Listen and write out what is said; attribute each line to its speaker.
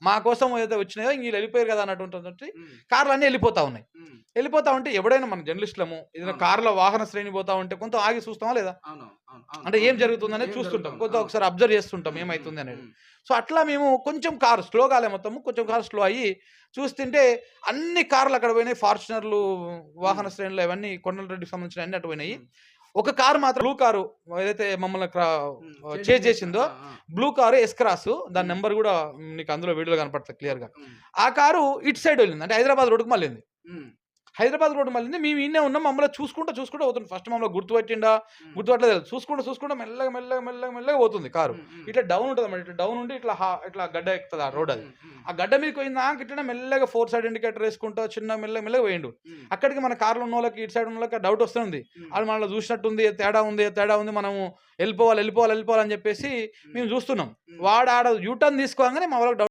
Speaker 1: మా కోసం ఏదైతే వచ్చినాయో వీళ్ళు వెళ్ళిపోయారు కదా అన్నటువంటి
Speaker 2: హ్మ్.
Speaker 1: కార్లు అన్నీ వెళ్ళిపోతా ఉన్నాయి.
Speaker 2: హ్మ్.
Speaker 1: వెళ్ళిపోతా ఉంటే ఎవడైనా మన జర్నలిస్టులము ఏదైనా
Speaker 2: అవును.
Speaker 1: కార్‌లో వాహన శ్రేణి పోతా ఉంటే కొంత ఆగి చూస్తామా లేదా?
Speaker 2: అవును. అవును. అవును.
Speaker 1: అంటే ఏం
Speaker 2: అవును.
Speaker 1: జరుగుతుందనేది
Speaker 2: ఏం
Speaker 1: చూస్తుంటాం.
Speaker 2: జరుగుతోంది?
Speaker 1: కొంత
Speaker 2: అవును.
Speaker 1: ఒకసారి అబ్జర్వ్ చేస్తుంటాం
Speaker 2: హ్మ్. హ్మ్.
Speaker 1: ఏమైతుంది అనేది.
Speaker 2: హ్మ్.
Speaker 1: సో, అట్లా మేము కొంచెం కారు స్లో కాలే మొత్తము. కొంచెం
Speaker 2: హ్మ్.
Speaker 1: కారు స్లో అయ్యి చూస్తుంటే అన్ని కార్లు అక్కడ పోయినాయి. ఫార్చునర్‌లు,
Speaker 2: హ్మ్.
Speaker 1: వాహన శ్రేణులు అవన్నీ కొండలరెడ్డికి సంబంధించినయి అన్నీ అటు పోయినాయి.
Speaker 2: హ్మ్.
Speaker 1: ఒక కారు మాత్రం బ్లూ కారు ఏదైతే మమ్మల్ని
Speaker 2: హ్మ్.
Speaker 1: చేజ్
Speaker 2: చేసింది చేసిన.
Speaker 1: చేసిందో
Speaker 2: ఆ! ఆ!
Speaker 1: Blue car yes cross. దాని
Speaker 2: హ్మ్.
Speaker 1: నంబర్ గూడా నీకు అందులో వీడియోలో కనపడతది క్లియర్‌గా.
Speaker 2: హ్మ్.
Speaker 1: ఆ కారు ఇటు సైడ్ వెళ్ళింది. అంటే హైదరాబాద్ రోడ్‌కి మళ్ళింది.
Speaker 2: హ్మ్.
Speaker 1: హైదరాబాద్ రోడ్ మళ్ళింది. మేము ఈడనే ఉన్నాం. మమ్మల్ని చూసుకుంటా పోతుంది. ఫస్ట్ మమ్మల్ని గుర్తుపట్టిండా?
Speaker 2: హ్మ్.
Speaker 1: గుర్తుపట్టలేదు తెలీదు. చూసుకుంటా మెల్లగా పోతుంది కారు.
Speaker 2: హ్మ్. హ్మ్.
Speaker 1: ఇట్లా డౌన్ ఉంటదన్నమాట. ఇట్లా డౌన్ ఉండి ఇట్లా గడ్డ ఎక్కుతది ఆ
Speaker 2: హ్మ్.
Speaker 1: రోడ్ అది.
Speaker 2: హ్మ్. హ్మ్.
Speaker 1: ఆ గడ్డ మీదకి పోయిందాక ఇట్లనే మెల్లగా ఫోర్ సైడ్ ఇండికేటర్ ఏసుకుంటా చిన్నగా మెల్లగా పోయిండు.
Speaker 2: హ్మ్.
Speaker 1: అక్కడికి మన కార్‌లో ఉన్నోళ్ళకి ఇటు సైడ్ ఉన్నోళ్ళకి డౌట్ వస్తూనే ఉంది.
Speaker 2: హ్మ్.
Speaker 1: ఆడు మనల్ని చూసినట్టుంది. తేడా ఉంది. మనము ఎళ్ళిపోవాలి అని చెప్పేసి
Speaker 2: హ్మ్.
Speaker 1: మేము చూస్తున్నాం.
Speaker 2: హ్మ్.
Speaker 1: వాడు ఆడ యూ టర్న్ తీసుకోంగానే మా వాళ్ళకి